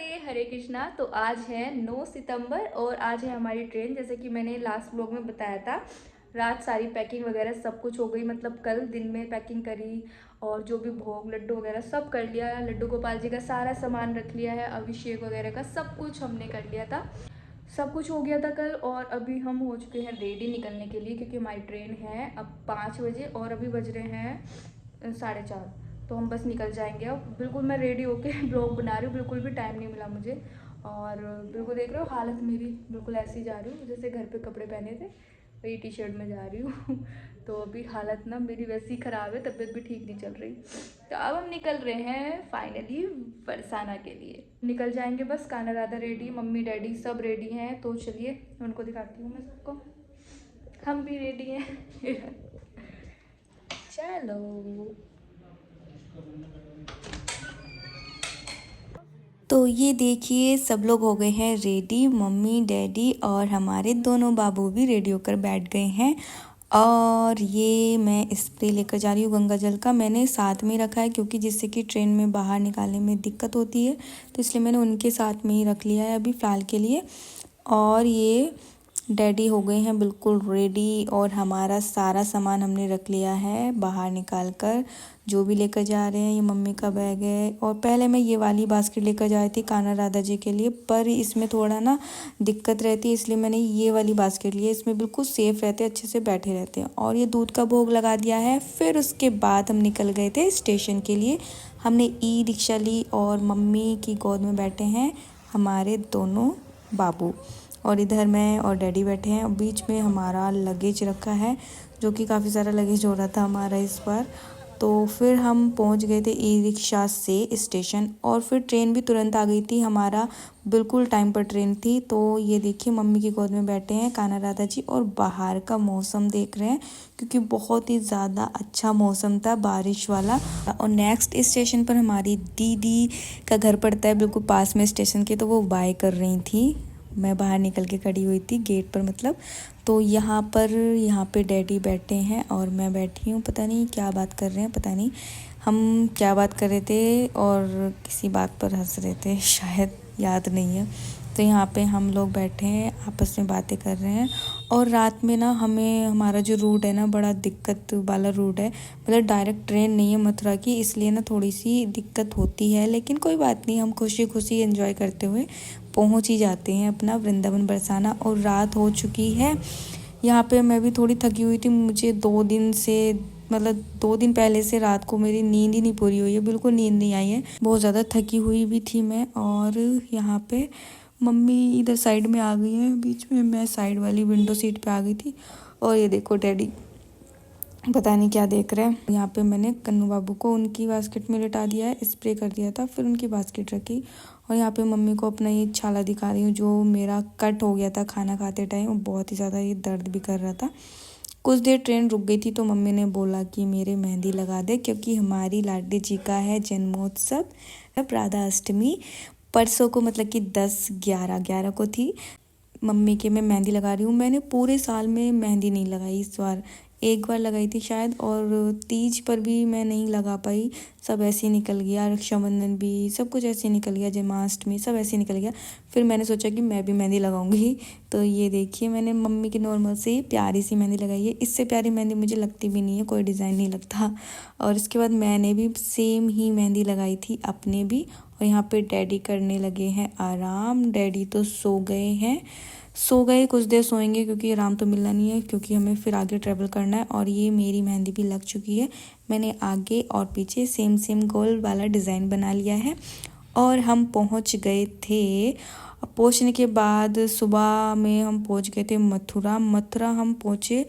राधे, हरे कृष्णा। तो आज है 9 सितंबर और आज है हमारी ट्रेन। जैसे कि मैंने लास्ट ब्लॉग में बताया था, रात सारी पैकिंग वगैरह सब कुछ हो गई। मतलब कल दिन में पैकिंग करी और जो भी भोग लड्डू वगैरह सब कर लिया है। लड्डू गोपाल जी का सारा सामान रख लिया है, अभिषेक वगैरह का सब कुछ हमने कर लिया था। सब कुछ हो गया था कल और अभी हम हो चुके हैं रेडी निकलने के लिए, क्योंकि हमारी ट्रेन है अब 5 बजे और अभी बज रहे हैं 4:30। तो हम बस निकल जाएंगे। अब बिल्कुल मैं रेडी होके ब्लॉग बना रही हूँ, बिल्कुल भी टाइम नहीं मिला मुझे। और बिल्कुल देख रहे हो हालत मेरी, बिल्कुल ऐसे ही जा रही हूँ जैसे घर पे कपड़े पहने थे वही टी शर्ट में जा रही हूँ। तो अभी हालत ना मेरी वैसी ही ख़राब है, तबीयत भी ठीक नहीं चल रही। तो अब हम निकल रहे हैं फाइनली बरसाना के लिए। निकल जाएंगे बस। Kanha Radha ready, mummy daddy सब रेडी हैं। तो चलिए उनको दिखाती हूँ मैं सबको, हम भी रेडी हैं। चलो। तो ये देखिए सब लोग हो गए हैं रेडी, मम्मी डैडी और हमारे दोनों बाबू भी रेडी होकर बैठ गए हैं। और ये मैं स्प्रे लेकर जा रही हूँ गंगा जल का। मैंने साथ में ही रखा है क्योंकि जिससे कि ट्रेन में बाहर निकालने में दिक्कत होती है, तो इसलिए मैंने उनके साथ में ही रख लिया है अभी फ़िलहाल के लिए। और ये डैडी हो गए हैं बिल्कुल रेडी और हमारा सारा सामान हमने रख लिया है बाहर निकाल कर, जो भी लेकर जा रहे हैं। ये मम्मी का बैग है और पहले मैं ये वाली बास्केट लेकर जा रही थी कान्हा राधा जी के लिए, पर इसमें थोड़ा ना दिक्कत रहती है इसलिए मैंने ये वाली बास्केट ली है। इसमें बिल्कुल सेफ़ रहते हैं, अच्छे से बैठे रहते हैं। और ये दूध का भोग लगा दिया है। फिर उसके बाद हम निकल गए थे स्टेशन के लिए। हमने ई रिक्शा ली और मम्मी की गोद में बैठे हैं हमारे दोनों बाबू और इधर मैं और डैडी बैठे हैं। और बीच में हमारा लगेज रखा है, जो कि काफ़ी सारा लगेज हो रहा था हमारा इस बार। तो फिर हम पहुंच गए थे ई रिक्शा से स्टेशन और फिर ट्रेन भी तुरंत आ गई थी। हमारा बिल्कुल टाइम पर ट्रेन थी। तो ये देखिए मम्मी की गोद में बैठे हैं कान्हा राधा जी और बाहर का मौसम देख रहे हैं, क्योंकि बहुत ही ज़्यादा अच्छा मौसम था बारिश वाला। और नेक्स्ट स्टेशन पर हमारी दीदी का घर पड़ता है बिल्कुल पास में स्टेशन के, तो वो बाय कर रही थी। मैं बाहर निकल के खड़ी हुई थी गेट पर मतलब। तो यहाँ पे डैडी बैठे हैं और मैं बैठी हूँ। पता नहीं क्या बात कर रहे हैं, पता नहीं हम क्या बात कर रहे थे और किसी बात पर हंस रहे थे शायद, याद नहीं है। तो यहाँ पे हम लोग बैठे हैं आपस में बातें कर रहे हैं। और रात में ना हमें हमारा जो रूट है ना बड़ा दिक्कत वाला रूट है, मतलब डायरेक्ट ट्रेन नहीं है मथुरा की, इसलिए ना थोड़ी सी दिक्कत होती है। लेकिन कोई बात नहीं, हम खुशी खुशी एंजॉय करते हुए पहुंच ही जाते हैं अपना वृंदावन बरसाना। और रात हो चुकी है। यहाँ पे मैं भी थोड़ी थकी हुई थी। मुझे 2 दिन से मतलब 2 दिन पहले से रात को मेरी नींद ही नहीं पूरी हुई है, बिल्कुल नींद नहीं आई है, बहुत ज़्यादा थकी हुई भी थी मैं। और यहाँ पे मम्मी इधर साइड में आ गई है, बीच में मैं साइड वाली विंडो सीट पे आ गई थी। और ये देखो डैडी पता नहीं क्या देख रहे हैं। यहाँ पे मैंने कन्नू बाबू को उनकी बास्केट में लिटा दिया है, स्प्रे कर दिया था, फिर उनकी बास्केट रखी। और यहाँ पे मम्मी को अपना ये छाला दिखा रही हूँ जो मेरा कट हो गया था खाना खाते टाइम, बहुत ही ज़्यादा ये दर्द भी कर रहा था। कुछ देर ट्रेन रुक गई थी तो मम्मी ने बोला कि मेरे मेहंदी लगा दे, क्योंकि हमारी लाडली जी का है जन्मोत्सव, राधा अष्टमी परसों को, मतलब कि 10/11 को थी। मम्मी के मैं मेहंदी लगा रही हूँ। मैंने पूरे साल में मेहंदी नहीं लगाई, इस बार एक बार लगाई थी शायद, और तीज पर भी मैं नहीं लगा पाई, सब ऐसे ही निकल गया। रक्षाबंधन भी सब कुछ ऐसे ही निकल गया, जन्माष्टमी सब ऐसे ही निकल गया। फिर मैंने सोचा कि मैं भी मेहंदी लगाऊंगी। तो ये देखिए मैंने मम्मी की नॉर्मल से प्यारी सी मेहंदी लगाई है। इससे प्यारी मेहंदी मुझे लगती भी नहीं है, कोई डिज़ाइन नहीं लगता। और इसके बाद मैंने भी सेम ही मेहंदी लगाई थी अपने भी। और यहाँ पे डैडी करने लगे हैं आराम। डैडी तो सो गए कुछ देर सोएंगे, क्योंकि आराम तो मिलना नहीं है, क्योंकि हमें फिर आगे ट्रैवल करना है। और ये मेरी मेहंदी भी लग चुकी है। मैंने आगे और पीछे सेम गोल वाला डिज़ाइन बना लिया है। और हम पहुंच गए थे। पहुंचने के बाद सुबह में हम पहुंच गए थे मथुरा हम पहुंचे।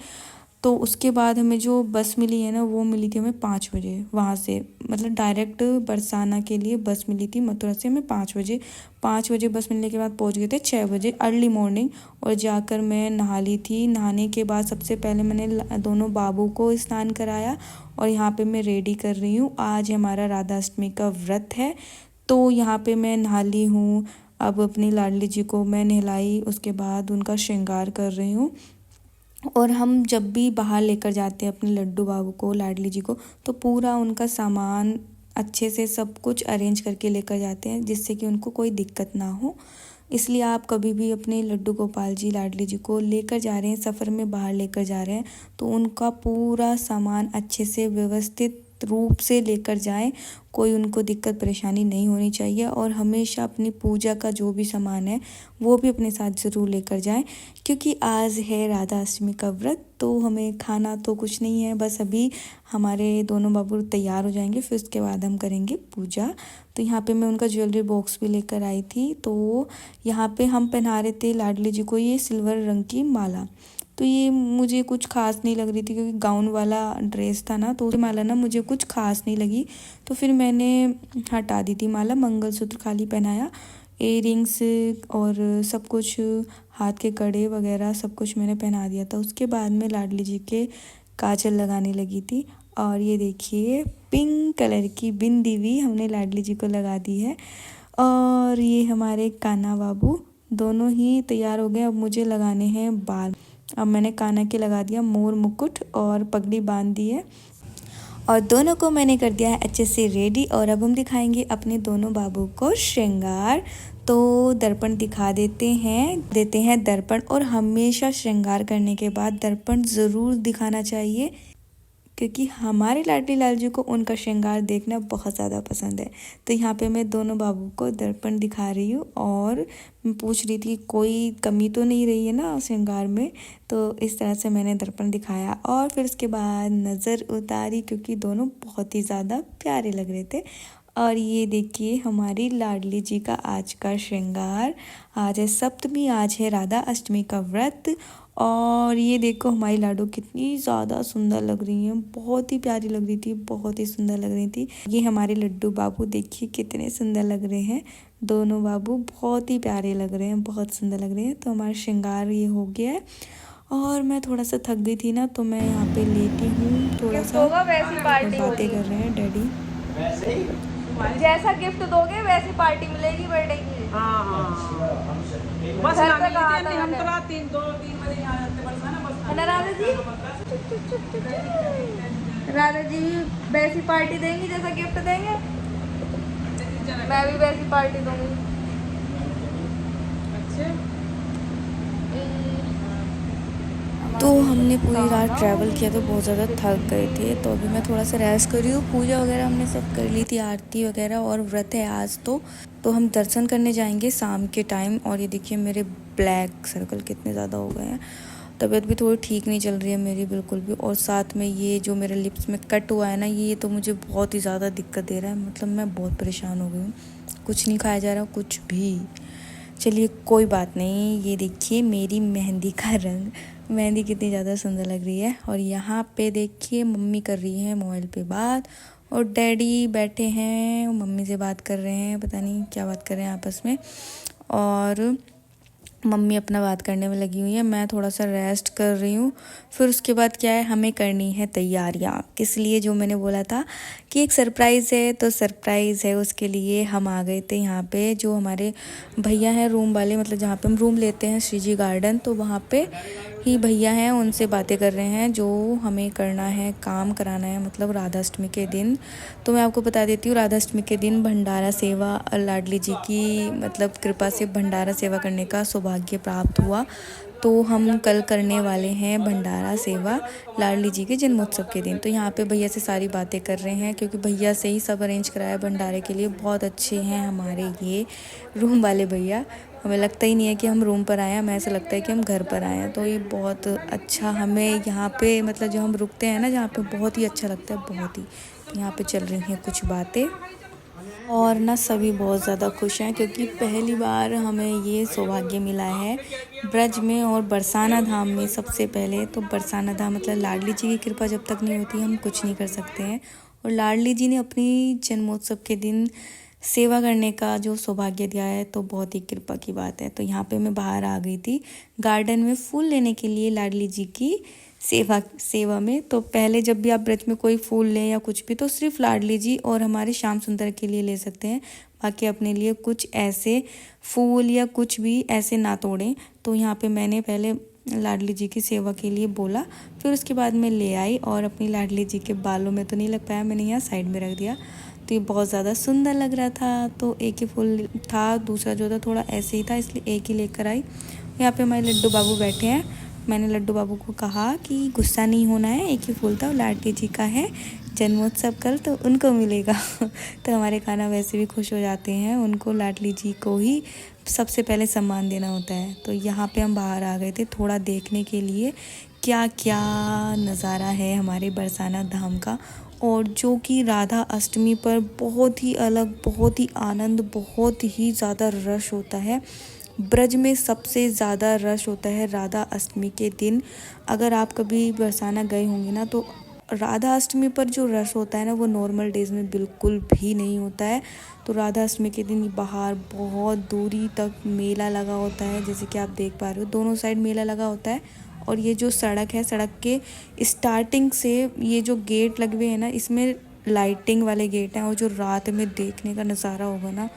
तो उसके बाद हमें जो बस मिली है ना, वो मिली थी हमें 5 बजे वहाँ से, मतलब डायरेक्ट बरसाना के लिए बस मिली थी मथुरा से हमें 5 बजे बस मिलने के बाद पहुँच गए थे 6 बजे अर्ली मॉर्निंग। और जाकर मैं नहा ली थी। नहाने के बाद सबसे पहले मैंने दोनों बाबू को स्नान कराया। और यहाँ पे मैं रेडी कर रही हूँ, आज हमारा राधा अष्टमी का व्रत है। तो यहाँ पे मैं नहा ली हूँ। अब अपनी लाडली जी को मैं नहलाई, उसके बाद उनका श्रृंगार कर रही हूँ। और हम जब भी बाहर लेकर जाते हैं अपने लड्डू बाबू को, लाडली जी को, तो पूरा उनका सामान अच्छे से सब कुछ अरेंज करके लेकर जाते हैं, जिससे कि उनको कोई दिक्कत ना हो। इसलिए आप कभी भी अपने लड्डू गोपाल जी, लाडली जी को लेकर जा रहे हैं, सफ़र में बाहर लेकर जा रहे हैं, तो उनका पूरा सामान अच्छे से व्यवस्थित रूप से लेकर जाएं। कोई उनको दिक्कत परेशानी नहीं होनी चाहिए। और हमेशा अपनी पूजा का जो भी सामान है वो भी अपने साथ ज़रूर लेकर जाएं, क्योंकि आज है राधा अष्टमी का व्रत। तो हमें खाना तो कुछ नहीं है, बस अभी हमारे दोनों बाबू तैयार हो जाएंगे, फिर उसके बाद हम करेंगे पूजा। तो यहाँ पे मैं उनका ज्वेलरी बॉक्स भी लेकर आई थी। तो यहाँ पे हम पहना रहे थे लाडली जी को ये सिल्वर रंग की माला। तो ये मुझे कुछ खास नहीं लग रही थी, क्योंकि गाउन वाला ड्रेस था ना, तो माला ना मुझे कुछ खास नहीं लगी। तो फिर मैंने हटा दी थी माला, मंगलसूत्र खाली पहनाया, इयररिंग्स और सब कुछ, हाथ के कड़े वगैरह सब कुछ मैंने पहना दिया था। उसके बाद में लाडली जी के काजल लगाने लगी थी। और ये देखिए पिंक कलर की बिंदी भी हमने लाडली जी को लगा दी है। और ये हमारे कान्हा बाबू दोनों ही तैयार हो गए। अब मुझे लगाने हैं बाल। अब मैंने कान्हा के लगा दिया मोर मुकुट और पगड़ी बांध दी है, और दोनों को मैंने कर दिया है अच्छे से रेडी। और अब हम दिखाएंगे अपने दोनों बाबू को श्रृंगार। तो दर्पण दिखा देते हैं दर्पण। और हमेशा श्रृंगार करने के बाद दर्पण ज़रूर दिखाना चाहिए, क्योंकि हमारे लाडली लाल जी को उनका श्रृंगार देखना बहुत ज़्यादा पसंद है। तो यहाँ पे मैं दोनों बाबू को दर्पण दिखा रही हूँ, और मैं पूछ रही थी कोई कमी तो नहीं रही है ना श्रृंगार में। तो इस तरह से मैंने दर्पण दिखाया, और फिर उसके बाद नज़र उतारी, क्योंकि दोनों बहुत ही ज़्यादा प्यारे लग रहे थे। और ये देखिए हमारी लाडली जी का आज का श्रृंगार। आज है सप्तमी, आज है राधा अष्टमी का व्रत। और ये देखो हमारी लाडो कितनी ज़्यादा सुंदर लग रही हैं, बहुत ही प्यारी लग रही थी, बहुत ही सुंदर लग रही थी। ये हमारे लड्डू बाबू देखिए कितने सुंदर लग रहे हैं। दोनों बाबू बहुत ही प्यारे लग रहे हैं, बहुत सुंदर लग रहे हैं। तो हमारा श्रृंगार ये हो गया है। और मैं थोड़ा सा थक गई थी ना, तो मैं यहाँ पे लेटी हूँ थोड़ा सा। बातें कर रहे हैं डैडी। जैसा गिफ्ट दोगे वैसी पार्टी मिलेगी बर्थडे की। बस घर पे लगी कहा थी, था हम मैंने। तो रात 3-2-3 बजे यहाँ आते बरसा ना बस। है ना राधा जी? राधा जी वैसी पार्टी देंगी जैसा गिफ्ट देंगे, मैं भी वैसी पार्टी दूंगी। अच्छे तो हमने पूरी रात ट्रैवल किया, तो बहुत ज़्यादा थक गए थे। तो अभी मैं थोड़ा सा रेस्ट कर रही हूँ। पूजा वगैरह हमने सब कर ली थी, आरती वगैरह, और व्रत है आज तो हम दर्शन करने जाएंगे शाम के टाइम। और ये देखिए मेरे ब्लैक सर्कल कितने ज़्यादा हो गए हैं। तबीयत भी थोड़ी ठीक नहीं चल रही है मेरी बिल्कुल भी। और साथ में ये जो मेरे लिप्स में कट हुआ है ना, ये तो मुझे बहुत ही ज़्यादा दिक्कत दे रहा है। मतलब मैं बहुत परेशान हो गई हूँ, कुछ नहीं खाया जा रहा, कुछ भी। चलिए कोई बात नहीं। ये देखिए मेरी मेहंदी का रंग, मेहंदी कितनी ज़्यादा सुंदर लग रही है। और यहाँ पे देखिए मम्मी कर रही है मोबाइल पे बात, और डैडी बैठे हैं मम्मी से बात कर रहे हैं, पता नहीं क्या बात कर रहे हैं आपस में। और मम्मी अपना बात करने में लगी हुई है, मैं थोड़ा सा रेस्ट कर रही हूँ। फिर उसके बाद क्या है, हमें करनी है तैयारियाँ। किस लिए, जो मैंने बोला था कि एक सरप्राइज़ है, तो सरप्राइज़ है उसके लिए हम आ गए थे यहाँ पे। जो हमारे भैया हैं रूम वाले, मतलब जहाँ पे हम रूम लेते हैं श्रीजी गार्डन, तो वहाँ पे ही भैया हैं, उनसे बातें कर रहे हैं जो हमें करना है, काम कराना है, मतलब राधा अष्टमी के दिन। तो मैं आपको बता देती हूँ, राधा अष्टमी के दिन भंडारा सेवा लाडली जी की मतलब कृपा से भंडारा सेवा करने का सौभाग्य प्राप्त हुआ। तो हम कल करने वाले हैं भंडारा सेवा लाडली जी के जन्मोत्सव के दिन। तो यहाँ पे भैया से सारी बातें कर रहे हैं, क्योंकि भैया से ही सब अरेंज कराया भंडारे के लिए। बहुत अच्छे हैं हमारे ये रूम वाले भैया, हमें लगता ही नहीं है कि हम रूम पर आए हैं, हमें ऐसा लगता है कि हम घर पर आए हैं। तो ये बहुत अच्छा हमें यहाँ पे, मतलब जो हम रुकते हैं ना जहाँ पे, बहुत ही अच्छा लगता है, बहुत ही। तो यहाँ पे चल रही हैं कुछ बातें, और ना सभी बहुत ज़्यादा खुश हैं, क्योंकि पहली बार हमें ये सौभाग्य मिला है ब्रज में और बरसाना धाम में। सबसे पहले तो बरसाना धाम, मतलब लाडली जी की कृपा जब तक नहीं होती हम कुछ नहीं कर सकते हैं। और लाडली जी ने अपनी जन्मोत्सव के दिन सेवा करने का जो सौभाग्य दिया है, तो बहुत ही कृपा की बात है। तो यहाँ पे मैं बाहर आ गई थी गार्डन में फूल लेने के लिए लाडली जी की सेवा में। तो पहले जब भी आप व्रत में कोई फूल लें या कुछ भी, तो सिर्फ लाडली जी और हमारे श्याम सुंदर के लिए ले सकते हैं, बाकी अपने लिए कुछ ऐसे फूल या कुछ भी ऐसे ना तोड़ें। तो यहाँ पे मैंने पहले लाडली जी की सेवा के लिए बोला, फिर उसके बाद मैं ले आई, और अपनी लाडली जी के बालों में तो नहीं लग पाया, मैंने यहाँ साइड में रख दिया। तो तो ये बहुत ज़्यादा सुंदर लग रहा था। तो एक ही फूल था, दूसरा जो था थोड़ा ऐसे ही था, इसलिए एक ही लेकर आई। यहाँ पे हमारे लड्डू बाबू बैठे हैं। मैंने लड्डू बाबू को कहा कि गुस्सा नहीं होना है, एक ही फूल था, लाडली जी का है जन्मोत्सव कल, तो उनको मिलेगा। तो हमारे खाना वैसे भी खुश हो जाते हैं, उनको लाडली जी को ही सबसे पहले सम्मान देना होता है। तो यहाँ पे हम बाहर आ गए थे थोड़ा देखने के लिए क्या क्या नज़ारा है हमारे बरसाना धाम का, और जो कि राधा अष्टमी पर बहुत ही अलग, बहुत ही आनंद, बहुत ही ज़्यादा रश होता है। ब्रज में सबसे ज़्यादा रश होता है राधा अष्टमी के दिन। अगर आप कभी बरसाना गए होंगे ना, तो राधा अष्टमी पर जो रश होता है ना, वो नॉर्मल डेज़ में बिल्कुल भी नहीं होता है। तो राधा अष्टमी के दिन बाहर बहुत दूरी तक मेला लगा होता है, जैसे कि आप देख पा रहे हो, दोनों साइड मेला लगा होता है। और ये जो सड़क है, सड़क के स्टार्टिंग से ये जो गेट लगे हुए हैं ना, इसमें लाइटिंग वाले गेट हैं, और जो रात में देखने का नज़ारा होगा ना,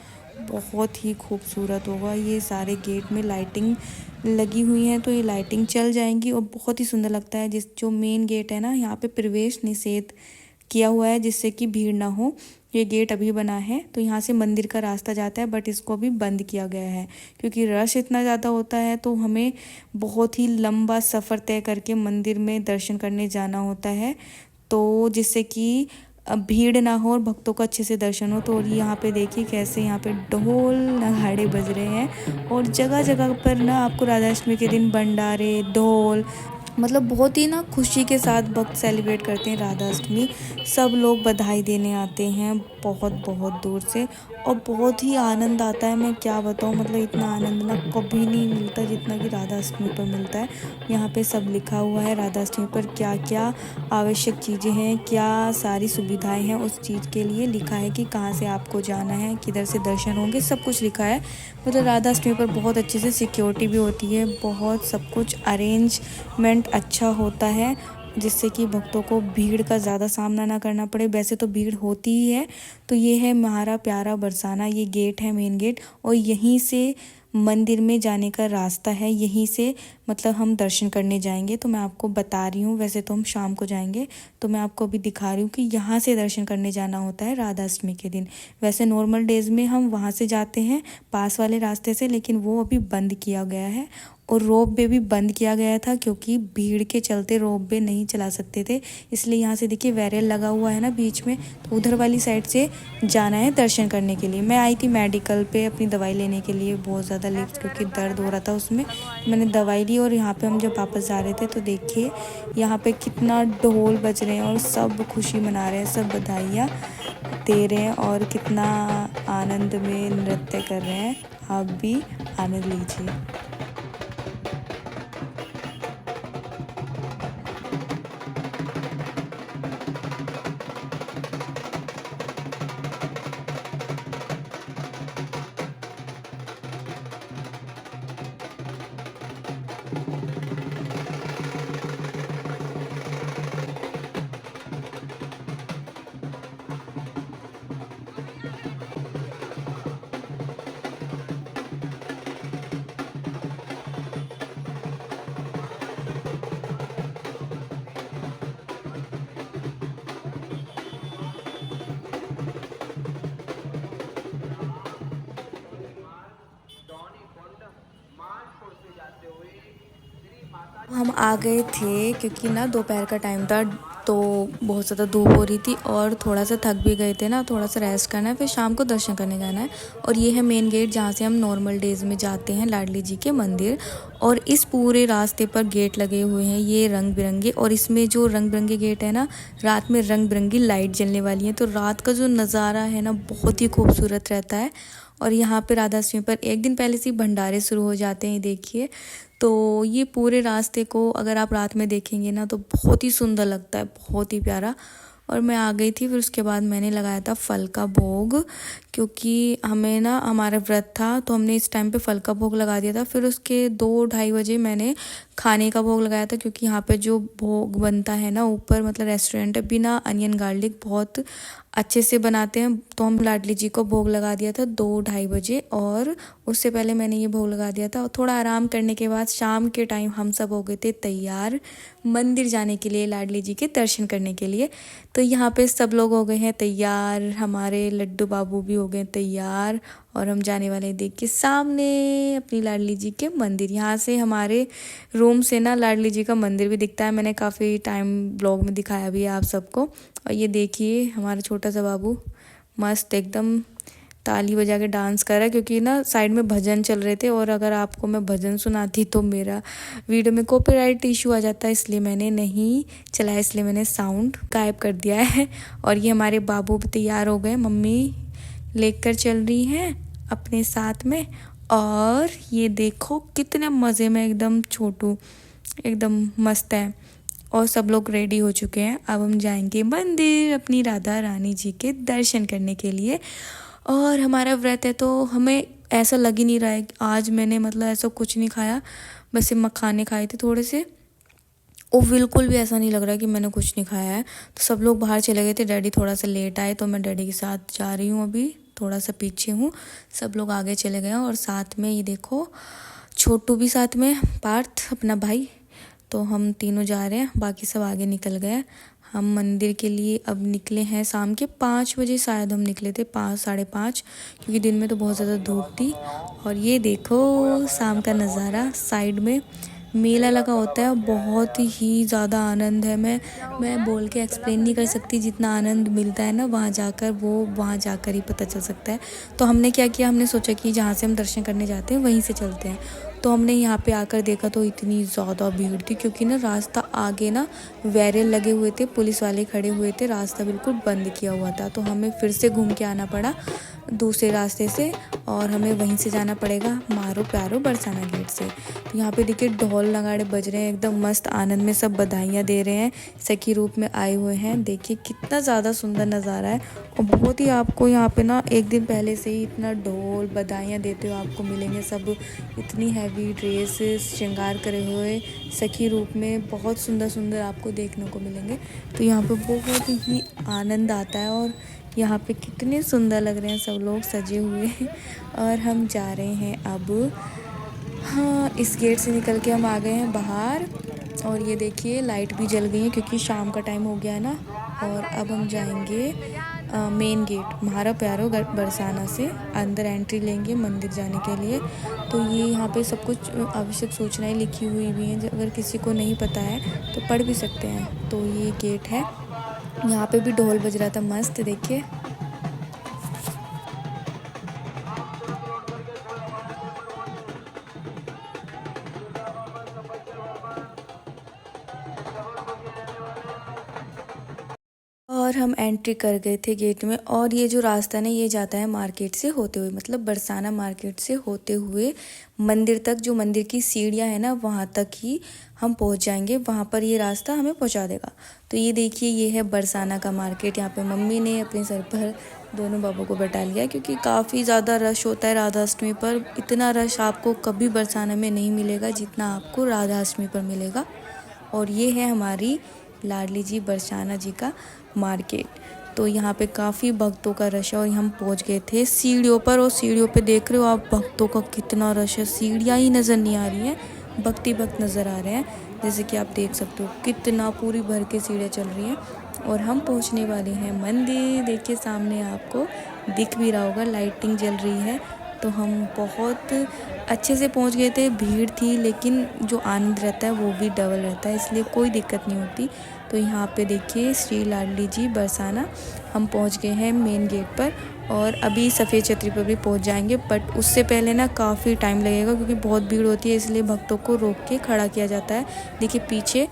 बहुत ही खूबसूरत होगा। ये सारे गेट में लाइटिंग लगी हुई हैं, तो ये लाइटिंग चल जाएंगी और बहुत ही सुंदर लगता है। जो मेन गेट है ना, यहाँ पे प्रवेश निषेध किया हुआ है जिससे कि भीड़ ना हो। ये गेट अभी बना है, तो यहाँ से मंदिर का रास्ता जाता है, बट इसको अभी बंद किया गया है क्योंकि रश इतना ज़्यादा होता है। तो हमें बहुत ही लंबा सफ़र तय करके मंदिर में दर्शन करने जाना होता है, तो जिससे कि भीड़ ना हो और भक्तों का अच्छे से दर्शन हो। तो यहाँ पे देखिए कैसे यहाँ पे ढोल नगाड़े बज रहे हैं, और जगह जगह पर ना आपको राधा अष्टमी के दिन भंडारे, ढोल, मतलब बहुत ही ना खुशी के साथ भक्त सेलिब्रेट करते हैं राधा अष्टमी। सब लोग बधाई देने आते हैं बहुत बहुत दूर से, और बहुत ही आनंद आता है। मैं क्या बताऊँ, मतलब इतना आनंद ना कभी नहीं मिलता जितना कि राधा अष्टमी पर मिलता है। यहाँ पे सब लिखा हुआ है राधा अष्टमी पर क्या क्या आवश्यक चीज़ें हैं, क्या सारी सुविधाएं हैं, उस चीज़ के लिए लिखा है कि कहाँ से आपको जाना है, किधर से दर्शन होंगे, सब कुछ लिखा है। मतलब राधा अष्टमी पर बहुत अच्छे से सिक्योरिटी भी होती है, बहुत सब कुछ अरेंजमेंट अच्छा होता है, जिससे कि भक्तों को भीड़ का ज़्यादा सामना ना करना पड़े। वैसे तो भीड़ होती ही है। तो ये है हमारा प्यारा बरसाना, ये गेट है मेन गेट, और यहीं से मंदिर में जाने का रास्ता है, यहीं से मतलब हम दर्शन करने जाएंगे। तो मैं आपको बता रही हूँ, वैसे तो हम शाम को जाएंगे, तो मैं आपको अभी दिखा रही हूँ कि यहाँ से दर्शन करने जाना होता है राधा अष्टमी के दिन। वैसे नॉर्मल डेज़ में हम वहाँ से जाते हैं पास वाले रास्ते से, लेकिन वो अभी बंद किया गया है। और रोप वे भी बंद किया गया था क्योंकि भीड़ के चलते रोप वे नहीं चला सकते थे, इसलिए यहाँ से देखिए बैरियर लगा हुआ है ना बीच में, तो उधर वाली साइड से जाना है दर्शन करने के लिए। मैं आई थी मेडिकल पे अपनी दवाई लेने के लिए, बहुत ज़्यादा लिप्स क्योंकि दर्द हो रहा था उसमें, मैंने दवाई ली। और यहाँ पे हम जब वापस जा रहे थे तो देखिए यहाँ पे कितना ढोल बज रहे हैं और सब खुशी मना रहे हैं, सब बधाइयाँ दे रहे हैं और कितना आनंद में नृत्य कर रहे हैं। आप भी आनंद लीजिए। हम आ गए थे क्योंकि ना दोपहर का टाइम था, तो बहुत ज़्यादा धूप हो रही थी और थोड़ा सा थक भी गए थे ना, थोड़ा सा रेस्ट करना है, फिर शाम को दर्शन करने जाना है। और ये है मेन गेट जहाँ से हम नॉर्मल डेज़ में जाते हैं लाडली जी के मंदिर। और इस पूरे रास्ते पर गेट लगे हुए हैं ये रंग बिरंगे, और इसमें जो रंग बिरंगे गेट है ना, रात में रंग बिरंगी लाइट जलने वाली है, तो रात का जो नज़ारा है ना बहुत ही खूबसूरत रहता है। और यहाँ पे राधा अष्टमी पर एक दिन पहले से भंडारे शुरू हो जाते हैं, देखिए। तो ये पूरे रास्ते को अगर आप रात में देखेंगे ना तो बहुत ही सुंदर लगता है, बहुत ही प्यारा। और मैं आ गई थी, फिर उसके बाद मैंने लगाया था फल का भोग, क्योंकि हमें ना हमारा व्रत था, तो हमने इस टाइम पे फल का भोग लगा दिया था। फिर उसके 2-2:30 बजे मैंने खाने का भोग लगाया था, क्योंकि यहाँ पे जो भोग बनता है ना ऊपर, मतलब रेस्टोरेंट है, बिना अनियन गार्लिक बहुत अच्छे से बनाते हैं। तो हम लाडली जी को भोग लगा दिया था 2-2:30 बजे, और उससे पहले मैंने ये भोग लगा दिया था। और थोड़ा आराम करने के बाद शाम के टाइम हम सब हो गए थे तैयार मंदिर जाने के लिए, लाडली जी के दर्शन करने के लिए। तो यहाँ पे सब लोग हो गए हैं तैयार, हमारे लड्डू बाबू भी हो गए तैयार, और हम जाने वाले हैं देखिए सामने अपनी लाडली जी के मंदिर। यहाँ से हमारे रूम से ना लाडली जी का मंदिर भी दिखता है, मैंने काफ़ी टाइम ब्लॉग में दिखाया भी है आप सबको। और ये देखिए हमारा छोटा सा बाबू मस्त एकदम ताली बजा के डांस कर रहा है, क्योंकि ना साइड में भजन चल रहे थे, और अगर आपको मैं भजन सुनाती तो मेरा वीडियो में कॉपीराइट इशू आ जाता है, इसलिए मैंने नहीं चलाया, इसलिए मैंने साउंड गायब कर दिया है। और ये हमारे बाबू भी तैयार हो गए, मम्मी लेकर चल रही हैं अपने साथ में। और ये देखो कितने मज़े में एकदम छोटू एकदम मस्त है। और सब लोग रेडी हो चुके हैं, अब हम जाएंगे मंदिर अपनी राधा रानी जी के दर्शन करने के लिए। और हमारा व्रत है तो हमें ऐसा लग ही नहीं रहा है आज मैंने मतलब ऐसा कुछ नहीं खाया, बस ये मखाने खाए थे थोड़े से, और बिल्कुल भी ऐसा नहीं लग रहा कि मैंने कुछ नहीं खाया है। तो सब लोग बाहर चले गए थे, डैडी थोड़ा सा लेट आए, तो मैं डैडी के साथ जा रही हूँ, अभी थोड़ा सा पीछे हूँ, सब लोग आगे चले गए। और साथ में ये देखो छोटू भी साथ में, पार्थ अपना भाई, तो हम तीनों जा रहे हैं, बाकी सब आगे निकल गए। हम मंदिर के लिए अब निकले हैं शाम के 5 बजे, शायद हम निकले थे 5 साढ़े 5, क्योंकि दिन में तो बहुत ज़्यादा धूप थी। और ये देखो शाम का नज़ारा, साइड में मेला लगा होता है, बहुत ही ज़्यादा आनंद है। मैं बोल के एक्सप्लेन नहीं कर सकती, जितना आनंद मिलता है ना वहाँ जाकर ही पता चल सकता है। तो हमने क्या किया, हमने सोचा कि जहाँ से हम दर्शन करने जाते हैं वहीं से चलते हैं। तो हमने यहाँ पे आकर देखा तो इतनी ज़्यादा भीड़ थी, क्योंकि ना रास्ता आगे ना बैरियर लगे हुए थे, पुलिस वाले खड़े हुए थे, रास्ता बिल्कुल बंद किया हुआ था। तो हमें फिर से घूम के आना पड़ा दूसरे रास्ते से, और हमें वहीं से जाना पड़ेगा मारो प्यारो बरसाना गेट से। तो यहाँ पे देखिए ढोल नगाड़े बज रहे हैं, एकदम मस्त आनंद में सब बधाइयाँ दे रहे हैं, सखी रूप में आए हुए हैं। देखिए कितना ज़्यादा सुंदर नज़ारा है, और बहुत ही आपको यहाँ पे ना एक दिन पहले से ही इतना ढोल बधाइयाँ देते हुए आपको मिलेंगे, सब इतनी हैवी ड्रेस श्रृंगार करे हुए सखी रूप में, बहुत सुंदर सुंदर आपको देखने को मिलेंगे। तो यहाँ पे बहुत ही आनंद आता है, और यहाँ पे कितने सुंदर लग रहे हैं सब लोग सजे हुए। और हम जा रहे हैं अब, हाँ इस गेट से निकल के हम आ गए हैं बाहर। और ये देखिए लाइट भी जल गई है, क्योंकि शाम का टाइम हो गया है ना। और अब हम जाएंगे मेन गेट म्हारा प्यारो बरसाना से, अंदर एंट्री लेंगे मंदिर जाने के लिए। तो ये यहाँ पे सब कुछ आवश्यक सूचनाएं लिखी हुई भी हैं, अगर किसी को नहीं पता है तो पढ़ भी सकते हैं। तो ये गेट है, यहाँ पे भी ढोल बज रहा था मस्त, देखिए। और हम एंट्री कर गए थे गेट में, और ये जो रास्ता ना ये जाता है मार्केट से होते हुए, मतलब बरसाना मार्केट से होते हुए मंदिर तक, जो मंदिर की सीढ़ियाँ है ना वहाँ तक ही हम पहुँच जाएंगे, वहाँ पर ये रास्ता हमें पहुँचा देगा। तो ये देखिए ये है बरसाना का मार्केट। यहाँ पे मम्मी ने अपने सर पर दोनों बाबू को बैठा लिया, क्योंकि काफ़ी ज़्यादा रश होता है राधा अष्टमी पर। इतना रश आपको कभी बरसाना में नहीं मिलेगा जितना आपको राधा अष्टमी पर मिलेगा। और ये है हमारी लाडली जी बरसाना जी का मार्केट। तो यहाँ पे काफ़ी भक्तों का रश है, और हम पहुँच गए थे सीढ़ियों पर, और सीढ़ियों पे देख रहे हो आप भक्तों का कितना रश है, सीढ़ियाँ ही नज़र नहीं आ रही हैं, भक्त नज़र आ रहे हैं, जैसे कि आप देख सकते हो कितना पूरी भर के सीढ़ियाँ चल रही हैं। और हम पहुँचने वाले हैं मंदिर, देखिए सामने आपको दिख भी रहा होगा, लाइटिंग जल रही है। तो हम बहुत अच्छे से पहुंच गए थे, भीड़ थी लेकिन जो आनंद रहता है वो भी डबल रहता है, इसलिए कोई दिक्कत नहीं होती। तो यहाँ पे देखिए श्री लाडली जी बरसाना, हम पहुंच गए हैं मेन गेट पर, और अभी सफ़ेद छतरी पर भी पहुंच जाएंगे। बट उससे पहले ना काफ़ी टाइम लगेगा, क्योंकि बहुत भीड़ होती है, इसलिए भक्तों को रोक के खड़ा किया जाता है। देखिए पीछे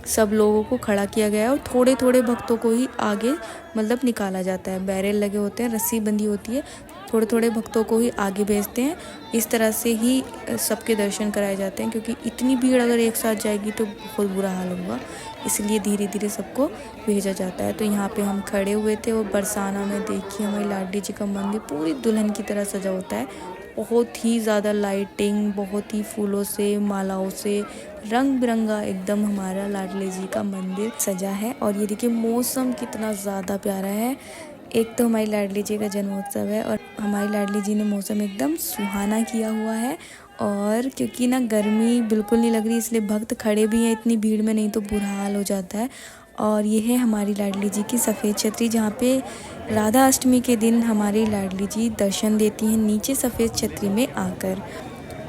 सब लोगों को खड़ा किया गया है, और थोड़े थोड़े भक्तों को ही आगे मतलब निकाला जाता है, बैरियर लगे होते हैं, रस्सी बंधी होती है, थोड़े थोड़े भक्तों को ही आगे भेजते हैं। इस तरह से ही सबके दर्शन कराए जाते हैं, क्योंकि इतनी भीड़ अगर एक साथ जाएगी तो बहुत बुरा हाल होगा, इसलिए धीरे धीरे सबको भेजा जाता है। तो यहाँ पे हम खड़े हुए थे, और बरसाना में देखिए हमारी लाडली जी का मंदिर पूरी दुल्हन की तरह सजा होता है, बहुत ही ज़्यादा लाइटिंग, बहुत ही फूलों से, मालाओं से रंग बिरंगा एकदम हमारा लाडली जी का मंदिर सजा है। और ये देखिए मौसम कितना ज़्यादा प्यारा है। एक तो हमारी लाडली जी का जन्मोत्सव है और हमारी लाडली जी ने मौसम एकदम सुहाना किया हुआ है। और क्योंकि ना गर्मी बिल्कुल नहीं लग रही, इसलिए भक्त खड़े भी हैं इतनी भीड़ में, नहीं तो बुरा हाल हो जाता है। और ये है हमारी लाडली जी की सफ़ेद छतरी, जहाँ पे राधा अष्टमी के दिन हमारी लाडली जी दर्शन देती हैं नीचे सफ़ेद छतरी में आकर।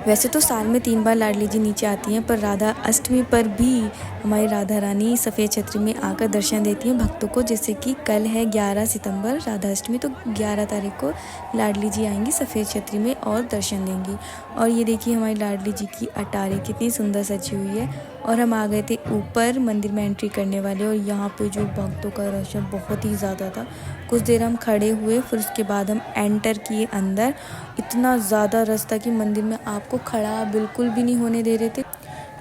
वैसे तो साल में 3 बार लाडली जी नीचे आती हैं, पर राधा अष्टमी पर भी हमारी राधा रानी सफ़ेद छतरी में आकर दर्शन देती हैं भक्तों को। जैसे कि कल है 11 सितंबर राधा अष्टमी, तो 11 तारीख को लाडली जी आएंगी सफ़ेद छतरी में और दर्शन देंगी। और ये देखिए हमारी लाडली जी की अटारी कितनी सुंदर सजी हुई है। और हम आ गए थे ऊपर मंदिर में एंट्री करने वाले, और यहाँ पे जो भक्तों का रश बहुत ही ज़्यादा था। कुछ देर हम खड़े हुए, फिर उसके बाद हम एंटर किए अंदर। इतना ज़्यादा रश था कि मंदिर में आपको खड़ा बिल्कुल भी नहीं होने दे रहे थे,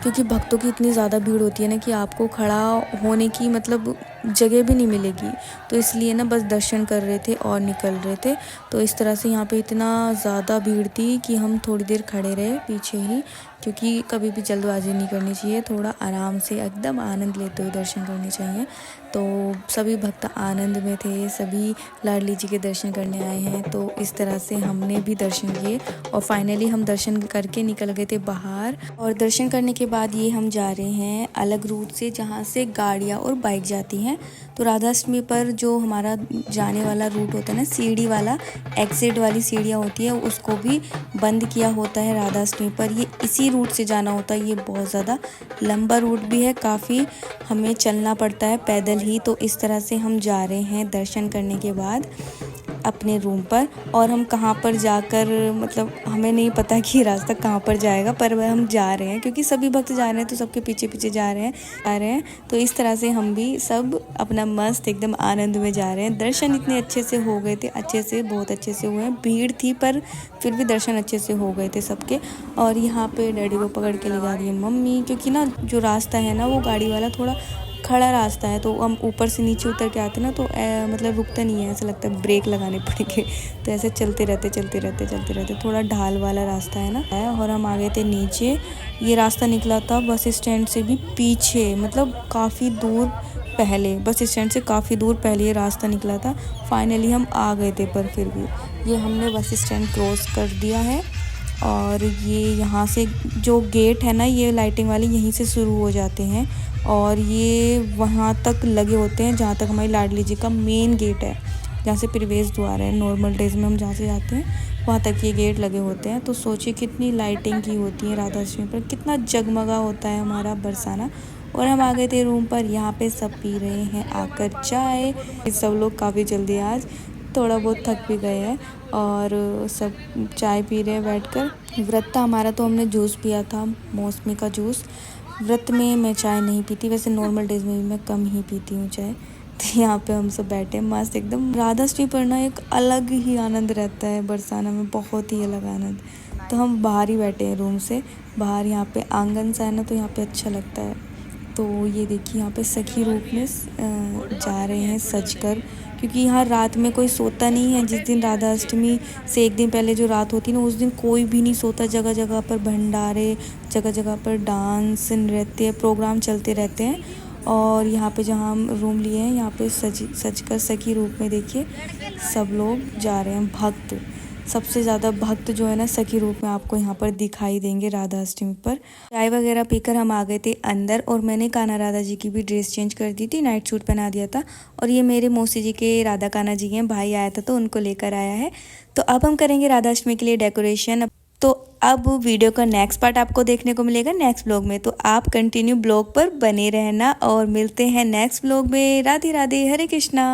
क्योंकि भक्तों की इतनी ज़्यादा भीड़ होती है ना कि आपको खड़ा होने की मतलब जगह भी नहीं मिलेगी। तो इसलिए ना बस दर्शन कर रहे थे और निकल रहे थे। तो इस तरह से यहाँ पे इतना ज़्यादा भीड़ थी कि हम थोड़ी देर खड़े रहे पीछे ही, क्योंकि कभी भी जल्दबाजी नहीं करनी चाहिए, थोड़ा आराम से एकदम आनंद लेते हुए दर्शन करने चाहिए। तो सभी भक्त आनंद में थे, सभी लाडली जी के दर्शन करने आए हैं। तो इस तरह से हमने भी दर्शन किए और फाइनली हम दर्शन करके निकल गए थे बाहर। और दर्शन करने के बाद ये हम जा रहे हैं अलग रूट से, जहाँ से गाड़ियाँ और बाइक जाती हैं। तो राधाष्टमी पर जो हमारा जाने वाला रूट होता है ना, सीढ़ी वाला, एग्जिट वाली सीढ़ियाँ होती है, उसको भी बंद किया होता है राधाष्टमी पर। ये इसी रूट से जाना होता है। ये बहुत ज़्यादा लंबा रूट भी है, काफ़ी हमें चलना पड़ता है पैदल ही। तो इस तरह से हम जा रहे हैं दर्शन करने के बाद अपने रूम पर। और हम कहाँ पर जाकर, मतलब हमें नहीं पता कि रास्ता कहाँ पर जाएगा, पर वह हम जा रहे हैं क्योंकि सभी भक्त जा रहे हैं, तो सबके पीछे पीछे जा रहे हैं। तो इस तरह से हम भी सब अपना मस्त एकदम आनंद में जा रहे हैं। दर्शन इतने अच्छे से हो गए थे, अच्छे से, बहुत अच्छे से हुए हैं। भीड़ थी पर फिर भी दर्शन अच्छे से हो गए थे सबके। और यहाँ पे डैडी को पकड़ के ले जा रही है मम्मी, क्योंकि ना जो रास्ता है ना वो गाड़ी वाला थोड़ा खड़ा रास्ता है। तो हम ऊपर से नीचे उतर के आते ना, तो मतलब रुकता नहीं है, ऐसा लगता है ब्रेक लगाने पड़ेंगे। तो ऐसे चलते रहते थोड़ा ढाल वाला रास्ता है ना। और हम आ गए थे नीचे। ये रास्ता निकला था बस स्टैंड से भी पीछे, मतलब काफ़ी दूर पहले, बस स्टैंड से काफ़ी दूर पहले ये रास्ता निकला था। फाइनली हम आ गए थे, पर फिर भी ये हमने बस स्टैंड क्रॉस कर दिया है। और ये यहाँ से जो गेट है ना, ये लाइटिंग वाले यहीं से शुरू हो जाते हैं और ये वहाँ तक लगे होते हैं जहाँ तक हमारी लाडली जी का मेन गेट है, जहाँ से प्रवेश द्वार है। नॉर्मल डेज में हम जहाँ से जाते हैं वहाँ तक ये गेट लगे होते हैं। तो सोचिए कितनी लाइटिंग की होती है राधाष्टमी पर, कितना जगमगा होता है हमारा बरसाना। और हम आ गए थे रूम पर। यहाँ पे सब पी रहे हैं आकर चाय। सब लोग काफ़ी जल्दी आज थोड़ा बहुत थक भी गए हैं और सब चाय पी रहे हैं बैठकर। व्रत था हमारा, तो हमने जूस पिया था, मौसमी का जूस। व्रत में मैं चाय नहीं पीती, वैसे नॉर्मल डेज में भी मैं कम ही पीती हूँ चाय। तो यहाँ पे हम सब बैठे मस्त एकदम। राधाष्टमी पर ना एक अलग ही आनंद रहता है बरसाना में, बहुत ही अलग आनंद। तो हम बाहर ही बैठे हैं रूम से बाहर, यहाँ पे आंगन सा है ना, तो यहाँ पे अच्छा लगता है। तो ये देखिए यहाँ पे सखी रूप में जा रहे हैं सजकर, क्योंकि यहाँ रात में कोई सोता नहीं है। जिस दिन राधा अष्टमी से एक दिन पहले जो रात होती है ना, उस दिन कोई भी नहीं सोता। जगह जगह पर भंडारे, जगह जगह पर डांस, नृत्य प्रोग्राम चलते रहते हैं। और यहाँ पे जहाँ हम रूम लिए हैं, यहाँ पे सजकर सखी रूप में देखिए सब लोग जा रहे हैं। भक्त, सबसे ज़्यादा भक्त जो है ना सखी रूप में आपको यहाँ पर दिखाई देंगे राधा अष्टमी पर। चाय वगैरह पीकर हम आ गए थे अंदर, और मैंने कान्हा राधा जी की भी ड्रेस चेंज कर दी थी, नाइट सूट पहना दिया था। और ये मेरे मौसी जी के राधा कान्हा जी हैं, भाई आया था तो उनको लेकर आया है। तो अब हम करेंगे राधा अष्टमी के लिए डेकोरेशन। तो अब वीडियो का नेक्स्ट पार्ट आपको देखने को मिलेगा नेक्स्ट ब्लॉग में, तो आप कंटिन्यू ब्लॉग पर बने रहना और मिलते हैं नेक्स्ट ब्लॉग में। राधे राधे, हरे कृष्णा।